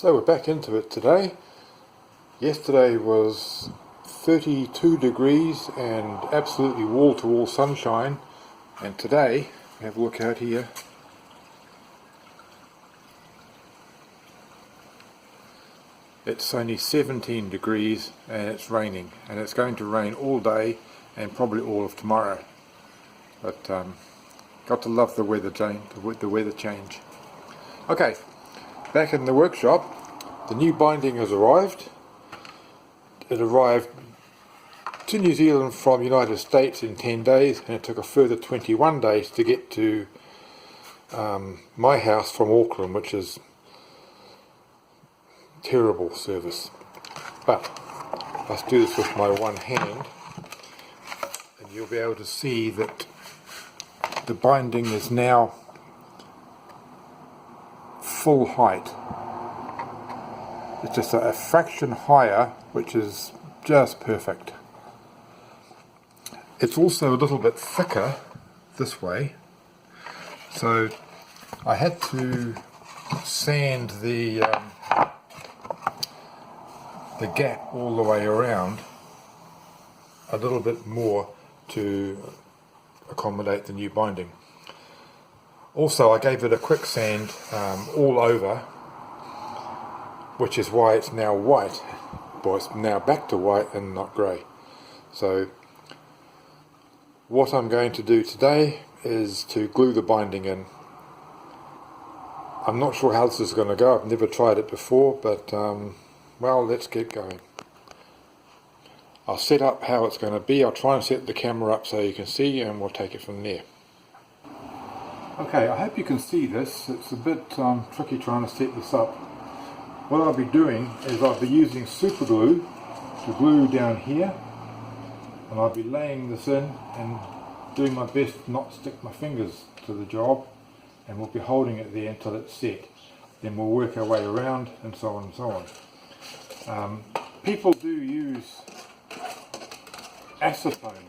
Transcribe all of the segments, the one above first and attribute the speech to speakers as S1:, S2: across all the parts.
S1: So we're back into it today. Yesterday was 32 degrees and absolutely wall-to-wall sunshine, and today, have a look out here, it's only 17 degrees and it's raining, and it's going to rain all day and probably all of tomorrow. But got to love the weather change. Okay, back in the workshop, the new binding has arrived. It arrived to New Zealand from United States in 10 days, and it took a further 21 days to get to my house from Auckland, which is terrible service. But let's do this with my one hand, and you'll be able to see that the binding is now full height. It's just a fraction higher, which is just perfect. It's also a little bit thicker this way, so I had to sand the gap all the way around a little bit more to accommodate the new binding. Also, I gave it a quick sand all over, which is why it's now white. Well, it's now back to white and not grey. So what I'm going to do today is to glue the binding in. I'm not sure how this is going to go. I've never tried it before, but well, let's get going. I'll set up how it's going to be. I'll try and set the camera up so you can see, and we'll take it from there. Okay, I hope you can see this. It's a bit tricky trying to set this up. What I'll be doing is I'll be using super glue to glue down here, and I'll be laying this in and doing my best not to stick my fingers to the job, and we'll be holding it there until it's set. Then we'll work our way around and so on and so on. People do use acetone.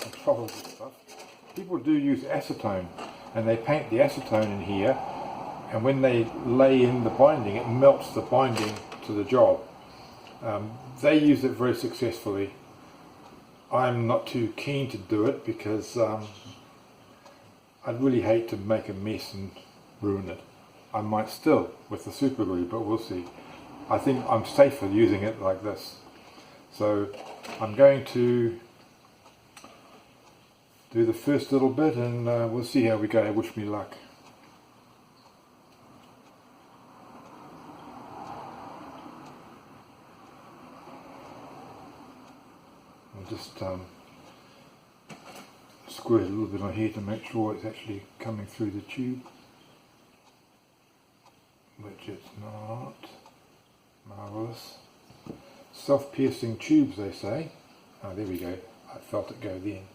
S1: I'm trouble with stuff. People do use acetone, and they paint the acetone in here, and when they lay in the binding, it melts the binding to the job. They use it very successfully. I'm not too keen to do it because I'd really hate to make a mess and ruin it. I might still with the super glue, but we'll see. I think I'm safer using it like this. So I'm going to do the first little bit, and we'll see how we go. Wish me luck. I'll just squirt a little bit on here to make sure it's actually coming through the tube, which it's not. Marvellous. Self-piercing tubes, they say. Oh, there we go. I felt it go then.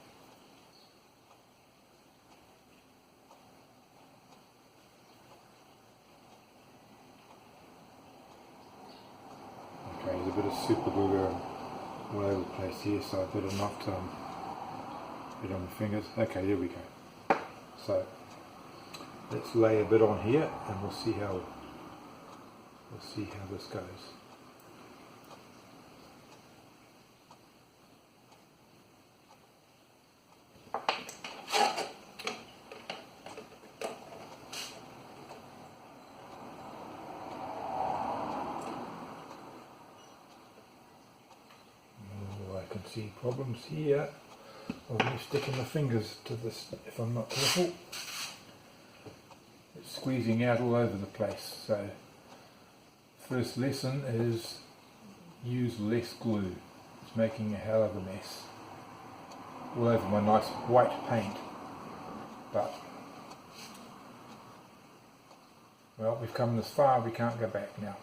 S1: Okay, there's a bit of super glue going all over the place here, so I better not get on my fingers. Okay, there we go. So let's lay a bit on here, and we'll see how this goes. I can see problems here. I'll be sticking my fingers to this if I'm not careful. It's squeezing out all over the place. So first lesson is use less glue. It's making a hell of a mess all over my nice white paint. But well, we've come this far, we can't go back now.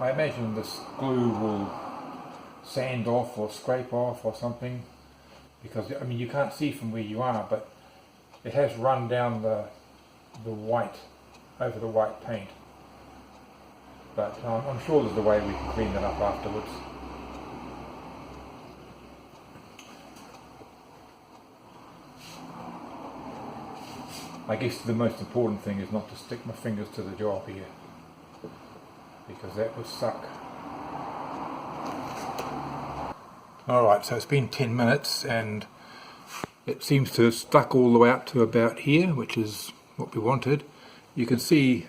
S1: I imagine this glue will sand off or scrape off or something, because I mean you can't see from where you are, but it has run down the white over the white paint. But I'm sure there's a way we can clean that up afterwards. I guess the most important thing is not to stick my fingers to the job here, because that would suck. Alright, so it's been 10 minutes and it seems to have stuck all the way up to about here, which is what we wanted. You can see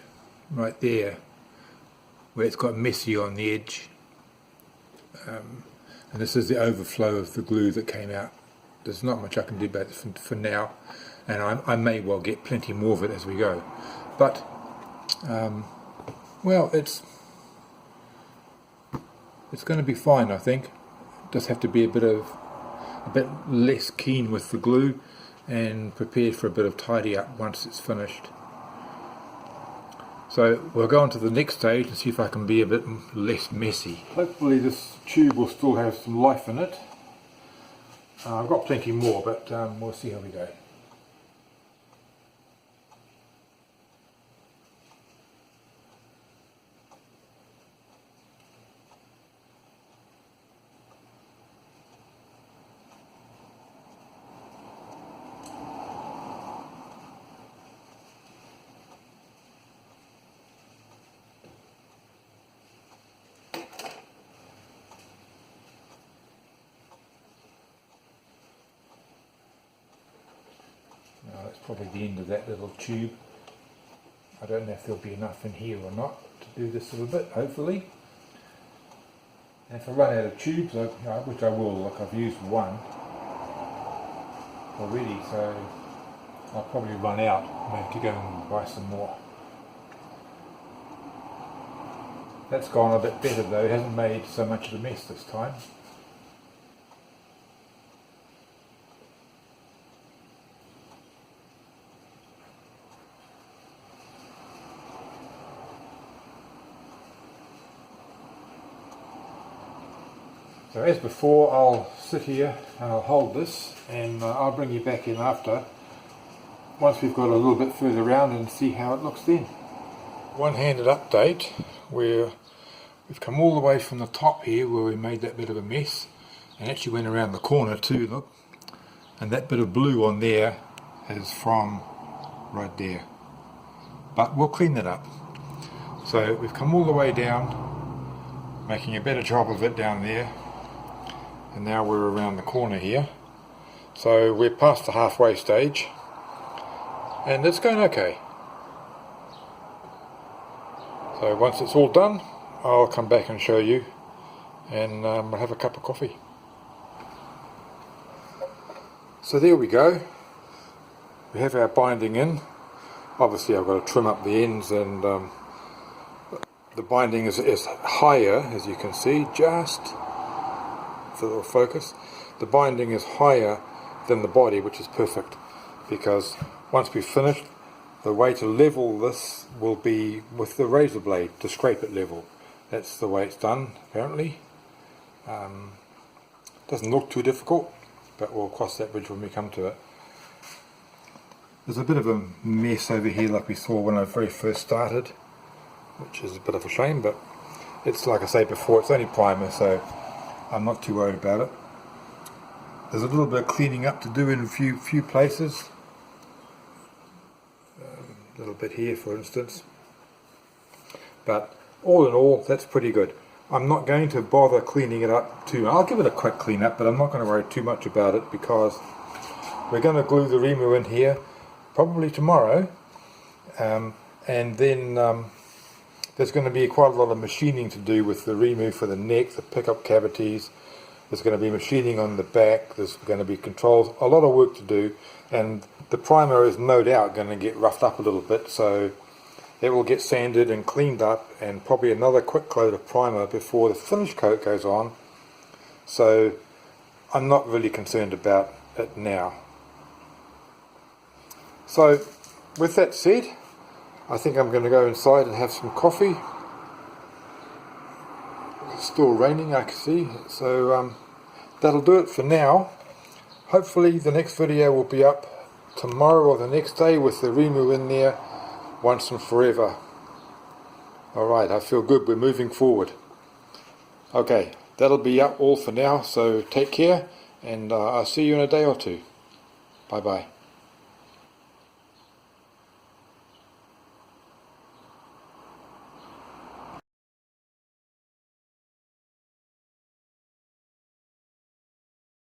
S1: right there where it's got messy on the edge, and this is the overflow of the glue that came out. There's not much I can do about it for now, and I may well get plenty more of it as we go, but well, it's going to be fine, I think. Just have to be a bit less keen with the glue and prepared for a bit of tidy up once it's finished. So we'll go on to the next stage and see if I can be a bit less messy. Hopefully this tube will still have some life in it. I've got plenty more, but we'll see how we go. That's probably the end of that little tube. I don't know if there'll be enough in here or not to do this little bit, hopefully. And if I run out of tubes, which I will, like I've used one already, so I'll probably run out and have to go and buy some more. That's gone a bit better though, it hasn't made so much of a mess this time. So as before, I'll sit here and I'll hold this, and I'll bring you back in after, once we've got a little bit further around, and see how it looks then. One-handed update, where we've come all the way from the top here where we made that bit of a mess, and actually went around the corner too, look, and that bit of blue on there is from right there, but we'll clean that up. So we've come all the way down, making a better job of it down there. And now we're around the corner here, so we're past the halfway stage and it's going okay. So once it's all done, I'll come back and show you, and we'll have a cup of coffee. So there we go, we have our binding in. Obviously I've got to trim up the ends, and the binding is higher, as you can see, just the little focus. The binding is higher than the body, which is perfect, because once we've finished, the way to level this will be with the razor blade to scrape it level. That's the way it's done apparently. Doesn't look too difficult, but we'll cross that bridge when we come to it. There's a bit of a mess over here like we saw when I very first started, which is a bit of a shame, but it's, like I say before, it's only primer, so I'm not too worried about it. There's a little bit of cleaning up to do in a few places. A little bit here, for instance. But all in all, that's pretty good. I'm not going to bother cleaning it up too much. I'll give it a quick clean up, but I'm not going to worry too much about it, because we're going to glue the Rimu in here probably tomorrow, and then there's going to be quite a lot of machining to do with the Rimu for the neck, the pickup cavities. There's going to be machining on the back, there's going to be controls, a lot of work to do, and the primer is no doubt going to get roughed up a little bit, so it will get sanded and cleaned up, and probably another quick coat of primer before the finish coat goes on. So I'm not really concerned about it now. So with that said, I think I'm going to go inside and have some coffee. still raining, I can see. So that'll do it for now. Hopefully the next video will be up tomorrow or the next day with the Rimu in there once and forever. Alright, I feel good, we're moving forward. Okay, that'll be up all for now, so take care, and I'll see you in a day or two. Bye bye.